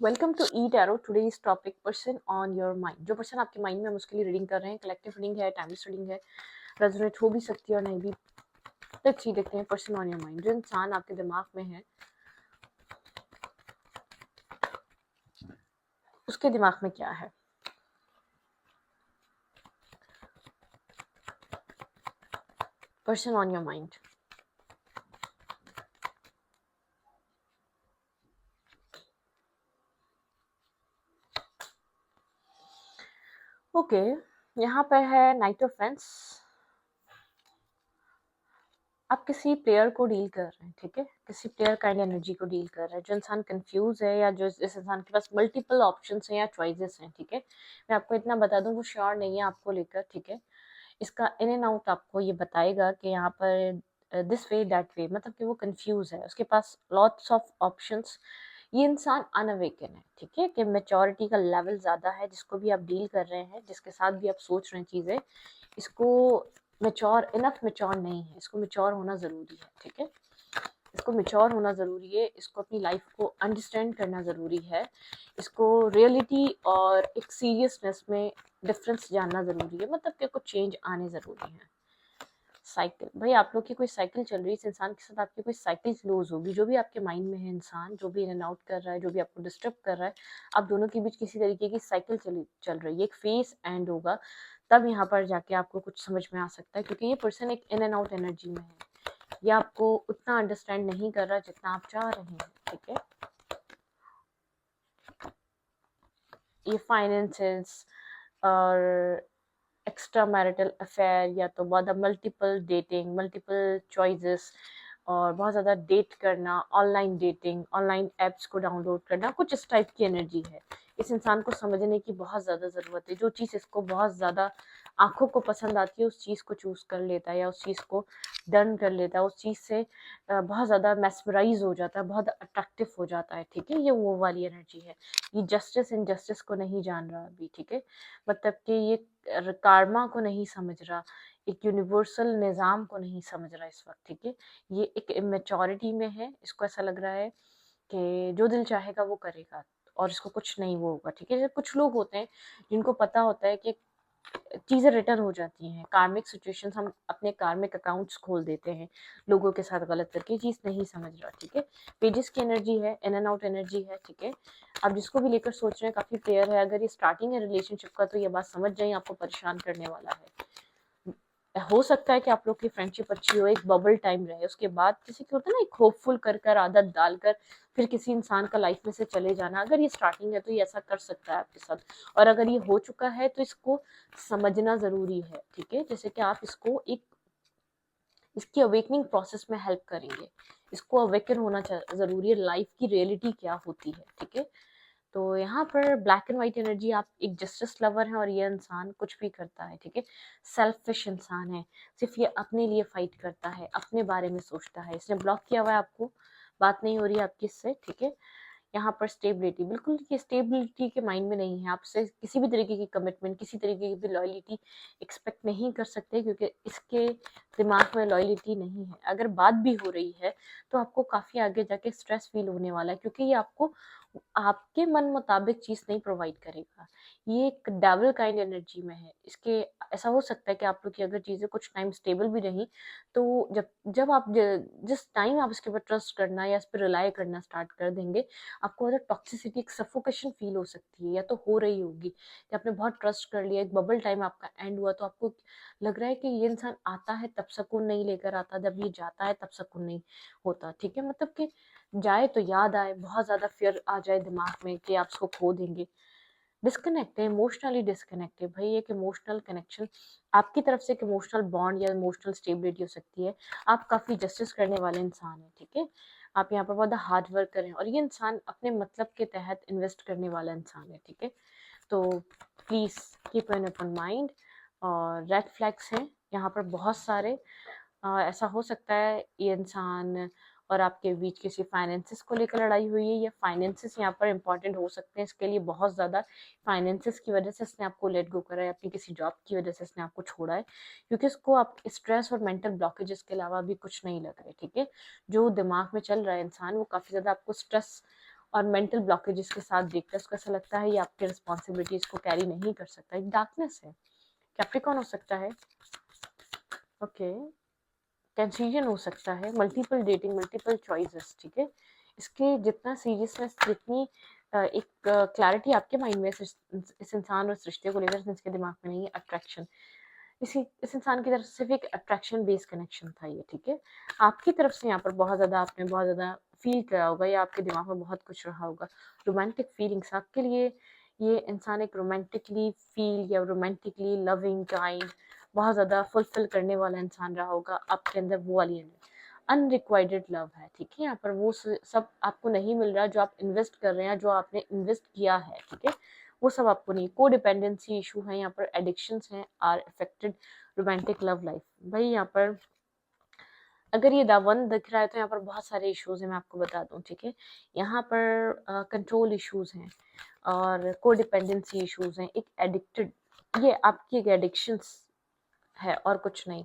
Welcome to E tarot. Today's topic person on your mind. जो person आपके mind में हम उसके लिए रीडिंग कर रहे हैं, कलेक्टिव रीडिंग है, टाइमलेस रीडिंग है, रेजोनेट हो भी सकती है और नहीं भी। लेट्स सी, देखते हैं पर्सन ऑन योर माइंड। जो इंसान आपके दिमाग में है उसके दिमाग में क्या है। Person on your mind. Okay, यहाँ पर है नाइट ऑफ फेंस। आप किसी प्लेयर को डील कर रहे हैं, ठीक है, किसी प्लेयर काइंड एनर्जी को डील कर रहे हैं। जो इंसान कंफ्यूज है या जो इस इंसान के पास मल्टीपल ऑप्शंस हैं या चॉइसेस हैं, ठीक है। मैं आपको इतना बता दूं, वो श्योर नहीं है आपको लेकर, ठीक है। इसका इन एंड आउट आपको ये बताएगा कि यहाँ पर दिस वे दैट वे, मतलब कि वो कंफ्यूज है, उसके पास लॉट्स ऑफ ऑप्शंस। ये इंसान अनअवेकन है, ठीक है, कि मेच्योरिटी का लेवल ज़्यादा है। जिसको भी आप डील कर रहे हैं, जिसके साथ भी आप सोच रहे हैं चीज़ें, इसको मेच्योर नहीं है। इसको मेच्योर होना ज़रूरी है, ठीक है। इसको मेच्योर होना ज़रूरी है। इसको अपनी लाइफ को अंडरस्टैंड करना ज़रूरी है। इसको रियलिटी और एक सीरियसनेस में डिफरेंस जानना ज़रूरी है। मतलब कि कुछ चेंज आने ज़रूरी है। साइकिल, भाई आप लोग की कोई साइकिल चल रही है। इस इंसान के साथ आपकी कोई साइकिल क्लोज होगी। जो भी आपके माइंड में है इंसान, जो भी इन एंड आउट कर रहा है, जो भी आपको डिस्टर्ब कर रहा है, आप दोनों के बीच किसी तरीके की साइकिल चल रही है। एक फेस एंड होगा, तब यहाँ पर जाके आपको कुछ समझ में आ सकता है, क्योंकि ये पर्सन एक इन एंड आउट एनर्जी में है। ये आपको उतना अंडरस्टैंड नहीं कर रहा जितना आप चाह रहे हैं, ठीक है। ये फाइनेंसेस और एक्स्ट्रा मैरिटल अफेयर, या तो बहुत मल्टीपल डेटिंग, मल्टीपल चॉइसेस, और बहुत ज़्यादा डेट करना, ऑनलाइन डेटिंग, ऑनलाइन एप्स को डाउनलोड करना, कुछ इस टाइप की एनर्जी है। इस इंसान को समझने की बहुत ज़्यादा ज़रूरत है। जो चीज़ इसको बहुत ज़्यादा आंखों को पसंद आती है, उस चीज़ को चूज़ कर लेता है या उस चीज़ को डन कर लेता है। उस चीज़ से बहुत ज़्यादा मैस्मराइज हो जाता है, बहुत अट्रैक्टिव हो जाता है, ठीक है। ये वो वाली एनर्जी है। ये जस्टिस इनजस्टिस को नहीं जान रहा अभी, ठीक है। मतलब कि ये कार्मा को नहीं समझ रहा, एक यूनिवर्सल निज़ाम को नहीं समझ रहा इस वक्त, ठीक है। ये एक इमेच्योरिटी में है। इसको ऐसा लग रहा है कि जो दिल चाहेगा वो करेगा और इसको कुछ नहीं वो होगा, ठीक है। जैसे कुछ लोग होते हैं जिनको पता होता है कि चीज़ें रिटर्न हो जाती हैं। कार्मिक सिचुएशंस, हम अपने कार्मिक अकाउंट्स खोल देते हैं लोगों के साथ गलत करके। चीज़ नहीं समझ रहा, ठीक है। पेजेस की एनर्जी है, इन एंड आउट एनर्जी है, ठीक है। आप जिसको भी लेकर सोच रहे हैं काफ़ी क्लियर है। अगर ये स्टार्टिंग है रिलेशनशिप का, तो ये बात समझ जाए आपको परेशान करने वाला है। हो सकता है कि आप लोग की फ्रेंडशिप अच्छी हो, एक बबल टाइम रहे, उसके बाद जैसे कि होता है ना, एक होपफुल कर आदत डालकर फिर किसी इंसान का लाइफ में से चले जाना। अगर ये स्टार्टिंग है तो ये ऐसा कर सकता है आपके साथ, और अगर ये हो चुका है तो इसको समझना ज़रूरी है, ठीक है। जैसे कि आप इसको एक इसकी अवेकनिंग प्रोसेस में हेल्प करेंगे। इसको अवेकन होना ज़रूरी है, लाइफ की रियलिटी क्या होती है, ठीक है। तो यहाँ पर ब्लैक एंड व्हाइट एनर्जी, आप एक जस्टिस लवर हैं और ये इंसान कुछ भी करता है, ठीक है। सेल्फिश इंसान है, सिर्फ ये अपने लिए फाइट करता है, अपने बारे में सोचता है। इसने ब्लॉक किया हुआ है आपको, बात नहीं हो रही है आपकी इससे, ठीक है। यहाँ पर स्टेबिलिटी, बिल्कुल ये स्टेबिलिटी के माइंड में नहीं है। आपसे किसी भी तरीके की कमिटमेंट, किसी तरीके की भी लॉयलिटी एक्सपेक्ट नहीं कर सकते, क्योंकि इसके दिमाग में लॉयलिटी नहीं है। अगर बात भी हो रही है तो आपको काफ़ी आगे जाके स्ट्रेस फील होने वाला है, क्योंकि ये आपको आपके मन मुताबिक चीज़ नहीं प्रोवाइड करेगा। ये एक डेविल काइंड एनर्जी में है। इसके ऐसा हो सकता है कि आप लोग की अगर चीज़ें कुछ टाइम स्टेबल भी रहीं, तो जब जब आप जिस टाइम आप इसके ऊपर ट्रस्ट करना या इस पर रिलाई करना स्टार्ट कर देंगे, आपको मतलब टॉक्सिसिटी, एक सफोकेशन फील हो सकती है, या तो हो रही होगी कि आपने बहुत ट्रस्ट कर लिया, एक बबल टाइम आपका एंड हुआ, तो आपको लग रहा है कि ये इंसान आता है तब सुकून नहीं लेकर आता, जब ये जाता है तब सुकून नहीं होता, ठीक है। मतलब कि जाए तो याद आए, बहुत ज़्यादा फियर आ जाए दिमाग में कि आप उसको खो देंगे। डिस्कनेक्ट है, इमोशनली डिस्कनेक्ट है भाई। एक इमोशनल कनेक्शन आपकी तरफ से, एक इमोशनल बॉन्ड या इमोशनल स्टेबिलिटी हो सकती है। आप काफ़ी जस्टिस करने वाले इंसान हैं, ठीक है। आप यहाँ पर बहुत हार्ड वर्क करें, और ये इंसान अपने मतलब के तहत इन्वेस्ट करने वाला इंसान है, ठीक है। तो please keep an open mind. और रेड फ्लैग्स हैं यहाँ पर बहुत सारे। ऐसा हो सकता है ये इंसान और आपके बीच किसी फाइनेंसिस को लेकर लड़ाई हुई है, या फाइनेंसिस यहाँ पर इंपॉर्टेंट हो सकते हैं इसके लिए बहुत ज़्यादा। फाइनेंसिस की वजह से इसने आपको लेट गो करा है, अपनी किसी जॉब की वजह से इसने आपको छोड़ा है, क्योंकि इसको आप स्ट्रेस और मेंटल ब्लॉकेजेस के अलावा भी कुछ नहीं लग रहे, ठीक है। जो दिमाग में चल रहा है इंसान, वो काफ़ी ज़्यादा आपको स्ट्रेस और मेंटल ब्लॉकेजेस के साथ देखता है, उसको ऐसा लगता है ये आपकी रिस्पॉन्सिबिलिटीज को कैरी नहीं कर सकता, एक डार्कनेस है। कैप्रिकॉर्न हो सकता है, ओके, कंफ्यूजन हो सकता है, मल्टीपल डेटिंग, मल्टीपल चॉइसेस, ठीक है। इसके जितना सीरियसनेस, जितनी एक क्लैरिटी आपके माइंड में इस इंसान और इस रिश्ते को लेकर जिसके दिमाग में नहीं है, अट्रैक्शन, इस इंसान की तरफ से सिर्फ एक अट्रैक्शन बेस्ड कनेक्शन था ये, ठीक है। आपकी तरफ से यहाँ पर बहुत ज़्यादा आपने बहुत ज़्यादा फील किया होगा या आपके दिमाग में बहुत कुछ रहा होगा, रोमांटिक फीलिंग्स आपके लिए। ये इंसान एक रोमांटिकली फील या रोमांटिकली लविंग काइंड बहुत ज़्यादा फुलफिल करने वाला इंसान रहा होगा आपके अंदर, वो वाली अनरिक्वायर्ड लव है, ठीक है। यहाँ पर वो सब आपको नहीं मिल रहा जो आप इन्वेस्ट कर रहे हैं, जो आपने इन्वेस्ट किया है, ठीक है, वो सब आपको नहीं। को डिपेंडेंसी इशू है यहाँ पर, एडिक्शंस हैं are affected romantic love life. भाई यहाँ पर अगर ये दावन दिख रहा है तो यहाँ पर बहुत सारे इश्यूज हैं, मैं आपको बता दूं, ठीक है। यहाँ पर कंट्रोल इश्यूज हैं और को डिपेंडेंसी इश्यूज हैं, एक एडिक्टेड, ये आपकी एक एडिक्शंस है और कुछ नहीं।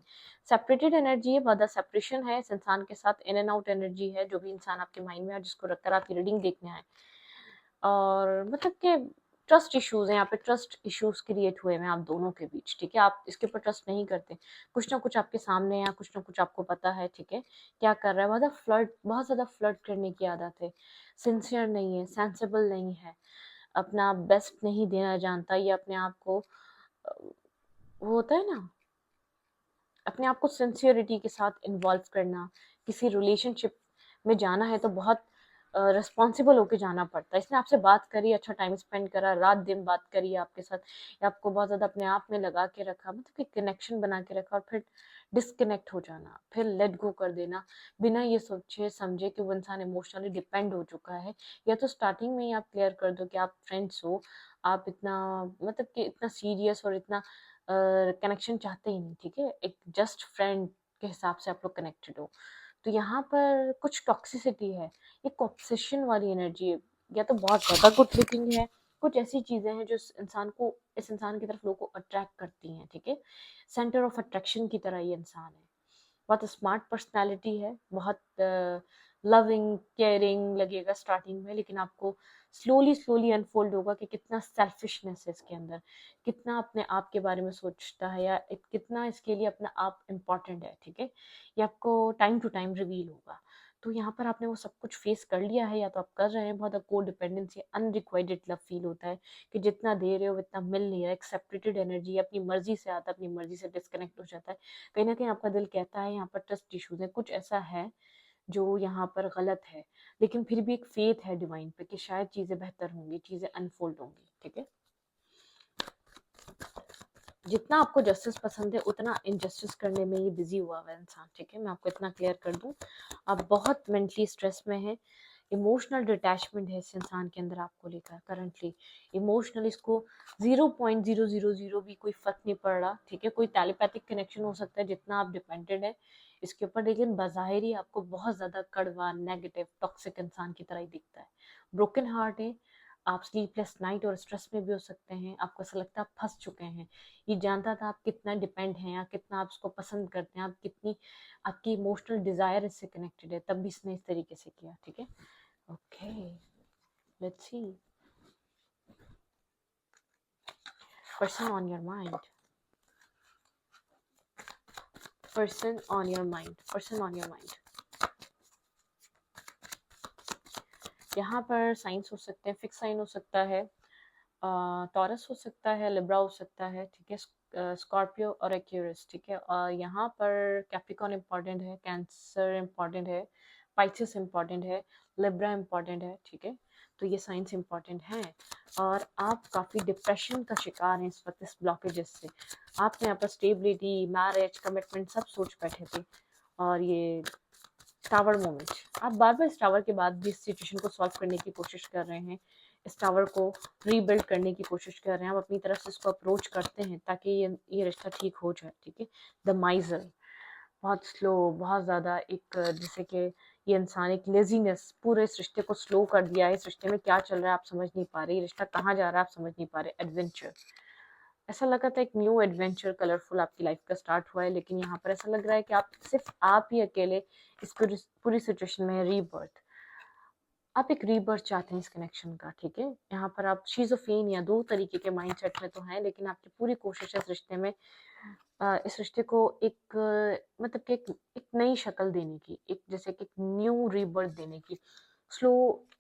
सेपरेटेड एनर्जी है, बहुत सेपरेशन है इस इंसान के साथ, इन एंड आउट एनर्जी है, जो भी इंसान आपके माइंड में है जिसको रखकर आपकी रीडिंग देखने आए। और मतलब कि ट्रस्ट इश्यूज हैं यहाँ पे, ट्रस्ट इश्यूज क्रिएट हुए हैं आप दोनों के बीच, ठीक है। आप इसके ऊपर ट्रस्ट नहीं करते, कुछ ना कुछ आपके सामने या कुछ ना कुछ आपको पता है, ठीक है, क्या कर रहा है। बहुत ज़्यादा फ्लर्ट करने की आदत है, सिंसियर नहीं है, सेंसिबल नहीं है, अपना बेस्ट नहीं देना जानता, या अपने आप को वो होता है ना, अपने आप को सिंसियरिटी के साथ इन्वॉल्व करना, किसी रिलेशनशिप में जाना है तो बहुत रिस्पॉन्सिबल होके जाना पड़ता है। इसने आपसे बात करी, अच्छा टाइम स्पेंड करा, रात दिन बात करी आपके साथ, या आपको बहुत ज़्यादा अपने आप में लगा के रखा, मतलब कि कनेक्शन बना के रखा, और फिर डिस्कनेक्ट हो जाना, फिर लेट गो कर देना, बिना ये सोचे समझे कि वो इंसान इमोशनली डिपेंड हो चुका है। या तो स्टार्टिंग में ही आप क्लियर कर दो कि आप फ्रेंड्स हो, आप इतना मतलब कि इतना सीरियस और इतना कनेक्शन चाहते ही नहीं, ठीक है, एक जस्ट फ्रेंड के हिसाब से आप लोग कनेक्टेड हो। तो यहाँ पर कुछ टॉक्सिसिटी है, एक ऑब्सेशन वाली एनर्जी है, या तो बहुत ज़्यादा गुड लुकिंग है, कुछ ऐसी चीज़ें हैं जो इस इंसान की तरफ लोगों को अट्रैक्ट करती हैं, ठीक है, सेंटर ऑफ अट्रैक्शन की तरह ये इंसान है। बहुत स्मार्ट पर्सनालिटी है, बहुत लविंग केयरिंग लगेगा स्टार्टिंग में, लेकिन आपको स्लोली स्लोली अनफोल्ड होगा कि कितना सेल्फिशनेस है इसके अंदर, कितना अपने आप के बारे में सोचता है, या कितना इसके लिए अपना आप इम्पॉर्टेंट है, ठीक है। ये आपको टाइम टू टाइम रिवील होगा। तो यहाँ पर आपने वो सब कुछ फेस कर लिया है या तो आप कर रहे हैं, बहुत को डिपेंडेंसी, अनरिक्वायर्ड लव फील होता है कि जितना दे रहे हो उतना मिल नहीं रहा, एक सेपरेटेड एनर्जी, अपनी मर्जी से आता है, अपनी मर्जी से डिस्कनेक्ट हो जाता है। कहीं ना कहीं आपका दिल कहता है यहाँ पर ट्रस्ट इश्यूज है, कुछ ऐसा है जो यहाँ पर गलत है, लेकिन फिर भी एक फेथ है डिवाइन पे कि शायद चीज़ें बेहतर होंगी, चीज़ें अनफोल्ड होंगी, ठीक है। जितना आपको जस्टिस पसंद है उतना इनजस्टिस करने में ये बिजी हुआ हुआ है इंसान, ठीक है, मैं आपको इतना क्लियर कर दूं। आप बहुत मेंटली स्ट्रेस में है, इमोशनल डिटैचमेंट है इस इंसान के अंदर आपको लेकर करंटली, इमोशनल इसको 0.000 भी कोई फर्क नहीं पड़ रहा, ठीक है। कोई टेलीपैथिक कनेक्शन हो सकता है जितना आप डिपेंडेंट है इसके ऊपर, लेकिन बाज़ाहिर ही आपको बहुत ज़्यादा कड़वा, नेगेटिव, टॉक्सिक इंसान की तरह ही दिखता है। ब्रोकन हार्ट है, आप स्लीपलेस नाइट और स्ट्रेस में भी हो सकते हैं, आपको ऐसा लगता है आप फंस चुके हैं। ये जानता था आप कितना डिपेंड हैं या कितना आप उसको पसंद करते हैं, आप कितनी आपकी इमोशनल डिज़ायर इससे कनेक्टेड है, तब भी इसने इस तरीके से किया, ठीक है। Okay, let's see person on your mind, person on your mind, person on your mind. यहाँ पर साइंस हो सकते हैं, फिक्स साइन हो सकता है, टॉरस हो सकता है, लिब्रा हो सकता है, ठीक है, स्कॉर्पियो और एक्यूरियस, ठीक है। यहाँ पर कैप्रिकॉर्न इम्पॉर्टेंट है, कैंसर इम्पॉर्टेंट है, पाइसेस इम्पॉर्टेंट है, लिब्रा इम्पॉर्टेंट है, ठीक है। तो ये साइंस इम्पॉर्टेंट हैं, और आप काफ़ी डिप्रेशन का शिकार हैं इस वक्त इस ब्लॉकेजेस से। आपने यहाँ पर स्टेबिलिटी, मैरिज, कमिटमेंट सब सोच बैठे थे, और ये टावर मोमेंट, आप बार बार इस टावर के बाद भी इस सिचुएशन को सॉल्व करने की कोशिश कर रहे हैं, इस टावर को रीबिल्ड करने की कोशिश कर रहे हैं, आप अपनी तरफ से इसको अप्रोच करते हैं ताकि ये रिश्ता ठीक हो जाए, ठीक है। द माइजर, बहुत स्लो, बहुत ज़्यादा एक जैसे कि ये इंसान एक लेजीनेस पूरे इस रिश्ते को स्लो कर दिया है, इस रिश्ते में क्या चल रहा है आप समझ नहीं पा रहे, ये रिश्ता कहाँ जा रहा है आप समझ नहीं पा रहे। एडवेंचर, ऐसा लगा था एक न्यू एडवेंचर कलरफुल आपकी लाइफ का स्टार्ट हुआ है, लेकिन यहाँ पर ऐसा लग रहा है कि आप सिर्फ आप ही अकेले इस पूरी सिचुएशन में रीबर्थ, आप एक रीबर्थ चाहते हैं इस कनेक्शन का, ठीक है। यहाँ पर आप शिज़ोफ्रेनिया या दो तरीके के माइंडसेट में तो हैं, लेकिन आपकी पूरी कोशिश है इस रिश्ते में इस रिश्ते को एक मतलब कि एक नई शक्ल देने की, एक जैसे कि एक न्यू रीबर्थ देने की। स्लो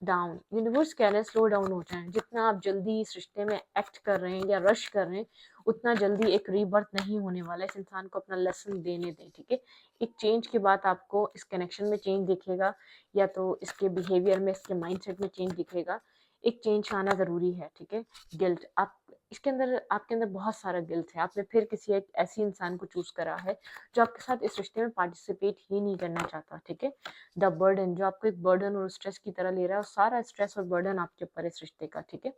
डाउन, यूनिवर्स कह रहे हैं स्लो डाउन हो जाए। जितना आप जल्दी इस रिश्ते में एक्ट कर रहे हैं या रश कर रहे हैं, उतना जल्दी एक रीबर्थ नहीं होने वाला। इस इंसान को अपना लेसन देने दें, ठीक है। एक चेंज के बाद आपको इस कनेक्शन में चेंज दिखेगा, या तो इसके बिहेवियर में, इसके माइंडसेट में चेंज दिखेगा। एक चेंज आना ज़रूरी है, ठीक है। गिल्ट, आप इसके अंदर, आपके अंदर बहुत सारा गिल्ट है। आपने फिर किसी एक ऐसी इंसान को चूज करा है जो आपके साथ इस रिश्ते में पार्टिसिपेट ही नहीं करना चाहता, ठीक है। द बर्डन, जो आपको एक बर्डन और स्ट्रेस की तरह ले रहा है, और सारा स्ट्रेस और बर्डन आपके ऊपर है इस रिश्ते का, ठीक है।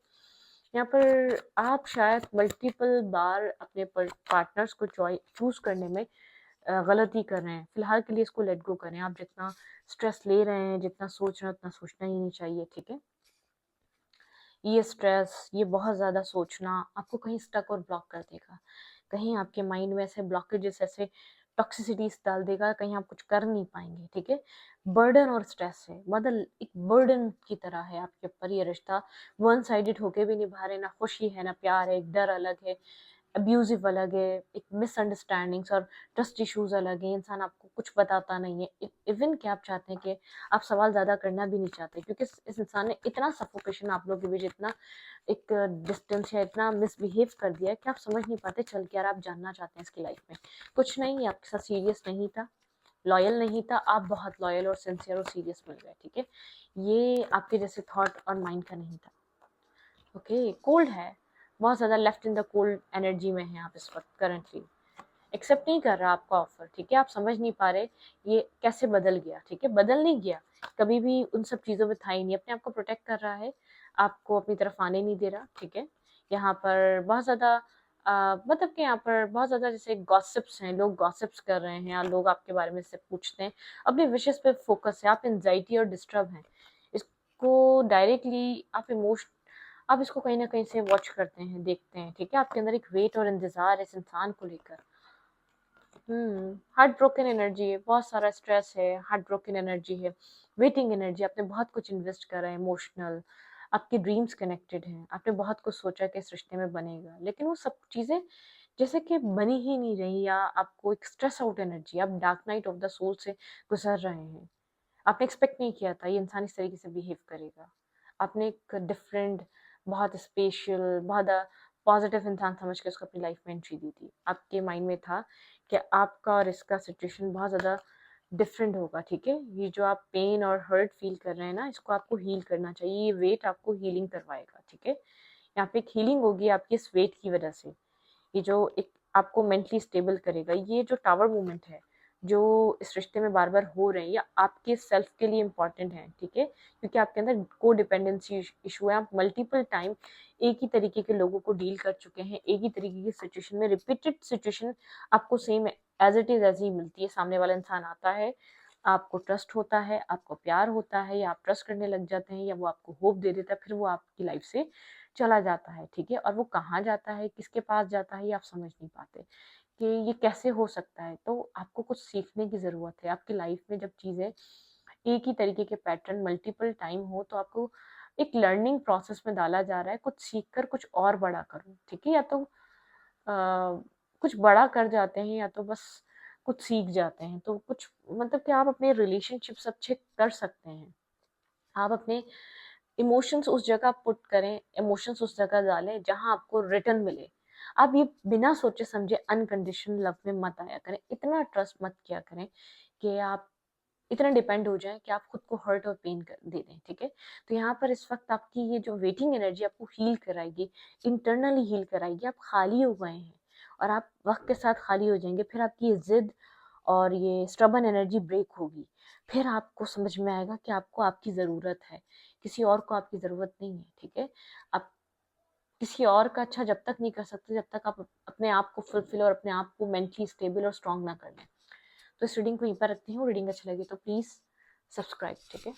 यहाँ पर आप शायद मल्टीपल बार अपने पार्टनर्स को चूज करने में गलती कर रहे हैं। फिलहाल के लिए इसको लेट गो करें। आप जितना स्ट्रेस ले रहे हैं, जितना सोच रहे हैं, उतना सोचना ही नहीं चाहिए, ठीक है। ये स्ट्रेस, ये बहुत ज़्यादा सोचना आपको कहीं स्टक और ब्लॉक कर देगा। कहीं आपके माइंड में ऐसे ब्लॉकेजेस, ऐसे टॉक्सिसिटीज डाल देगा, कहीं आप कुछ कर नहीं पाएंगे, ठीक है। बर्डन और स्ट्रेस है, मतलब एक बर्डन की तरह है आपके ऊपर ये रिश्ता। वन साइडेड होके भी निभा रहे, ना खुशी है ना प्यार है, एक डर अलग है, अब्यूजिव अलग है, एक मिसअंडरस्टैंडिंग्स और ट्रस्ट इश्यूज अलग है। इंसान आपको कुछ बताता नहीं है, इवन कि आप चाहते हैं कि आप सवाल ज़्यादा करना भी नहीं चाहते, क्योंकि इस इंसान ने इतना सफोकेशन आप लोगों के बीच, इतना एक डिस्टेंस या इतना मिसबिहेव कर दिया है कि आप समझ नहीं पाते चल के यार आप जानना चाहते हैं इसकी लाइफ में। कुछ नहीं, आपके साथ सीरियस नहीं था, लॉयल नहीं था, आप बहुत लॉयल और सिंसियर और सीरियस मिल गए, ठीक है। ये आपके जैसे थॉट और माइंड का नहीं था, ओके। कोल्ड है, बहुत ज़्यादा left in the cold energy में है आप इस वक्त करंटली। एक्सेप्ट नहीं कर रहा आपका ऑफर, ठीक है। आप समझ नहीं पा रहे ये कैसे बदल गया, ठीक है। बदल नहीं गया, कभी भी उन सब चीज़ों में था ही नहीं। अपने आप को प्रोटेक्ट कर रहा है, आपको अपनी तरफ आने नहीं दे रहा, ठीक है। यहाँ पर बहुत ज़्यादा मतलब कि यहाँ पर बहुत ज़्यादा जैसे गॉसिप्स हैं, लोग गॉसिप्स कर रहे हैं, या लोग आपके बारे में से पूछते हैं। अपने विशेष पे फोकस है, आप एंजाइटी और डिस्टर्ब हैं। इसको डायरेक्टली आप इसको कहीं ना कहीं से वॉच करते हैं, देखते हैं, ठीक है। आपके अंदर एक वेट और इंतजार है इस इंसान को लेकर। हार्ट ब्रोकन एनर्जी है, बहुत सारा स्ट्रेस है, हार्ट ब्रोकन एनर्जी है, वेटिंग एनर्जी। आपने बहुत कुछ इन्वेस्ट करा है, इमोशनल, आपके ड्रीम्स कनेक्टेड हैं, आपने बहुत कुछ सोचा कि इस रिश्ते में बनेगा, लेकिन वो सब चीज़ें जैसे कि बनी ही नहीं रही, या आपको एक स्ट्रेस आउट एनर्जी, आप dark night of the soul से गुजर रहे हैं। आपने एक्सपेक्ट नहीं किया था ये इंसान इस तरीके से बिहेव करेगा। आपने एक डिफरेंट, बहुत स्पेशल, बहुत पॉजिटिव इंसान समझ के उसको अपनी लाइफ में एंट्री दी थी। आपके माइंड में था कि आपका और इसका सिचुएशन बहुत ज़्यादा डिफरेंट होगा, ठीक है। ये जो आप पेन और हर्ट फील कर रहे हैं ना, इसको आपको हील करना चाहिए। ये वेट आपको हीलिंग करवाएगा, ठीक है। यहाँ पे एक हीलिंग होगी आपकी इस वेट की वजह से। ये जो एक आपको मेंटली स्टेबल करेगा, ये जो टावर मूवमेंट है, जो इस रिश्ते में बार बार हो रहे हैं, या आपके सेल्फ के लिए इम्पॉर्टेंट है, ठीक है। क्योंकि आपके अंदर को डिपेंडेंसी इशू है, आप मल्टीपल टाइम एक ही तरीके के लोगों को डील कर चुके हैं, एक ही तरीके की सिचुएशन में, रिपीटेड सिचुएशन आपको सेम एज इट इज ऐसी ही मिलती है। सामने वाला इंसान आता है, आपको ट्रस्ट होता है, आपको प्यार होता है, या आप ट्रस्ट करने लग जाते हैं, या वो आपको होप दे देता है, फिर वो आपकी लाइफ से चला जाता है, ठीक है। और वो कहाँ जाता है, किसके पास जाता है, ये आप समझ नहीं पाते कि ये कैसे हो सकता है। तो आपको कुछ सीखने की ज़रूरत है। आपकी लाइफ में जब चीज़ें एक ही तरीके के पैटर्न मल्टीपल टाइम हो, तो आपको एक लर्निंग प्रोसेस में डाला जा रहा है, कुछ सीख कर कुछ और बड़ा करो, ठीक है। या तो कुछ बड़ा कर जाते हैं, या तो बस कुछ सीख जाते हैं। तो कुछ मतलब कि आप अपने रिलेशनशिप्स अच्छे कर सकते हैं। आप अपने इमोशंस उस जगह पुट करें, इमोशंस उस जगह डालें जहां आपको रिटर्न मिले। आप ये बिना सोचे समझे अनकंडीशनल लव में मत आया करें, इतना ट्रस्ट मत किया करें कि आप इतना डिपेंड हो जाए कि आप खुद को हर्ट और पेन दे दें, ठीक है। तो यहाँ पर इस वक्त आपकी ये जो वेटिंग एनर्जी आपको हील कराएगी, इंटरनली हील कराएगी। आप खाली हो गए हैं, और आप वक्त के साथ खाली हो जाएंगे। फिर आपकी ये जिद और ये स्टबन एनर्जी ब्रेक होगी। फिर आपको समझ में आएगा कि आपको आपकी ज़रूरत है, किसी और को आपकी ज़रूरत नहीं है, ठीक है। आप किसी और का अच्छा जब तक नहीं कर सकते जब तक आप अपने आप को फुलफिल और अपने आप को मेंटली स्टेबल और स्ट्रांग ना कर लें। तो इस रीडिंग को यहीं पर रखती हूँ। रीडिंग अच्छी लगी तो प्लीज़ सब्सक्राइब, ठीक है।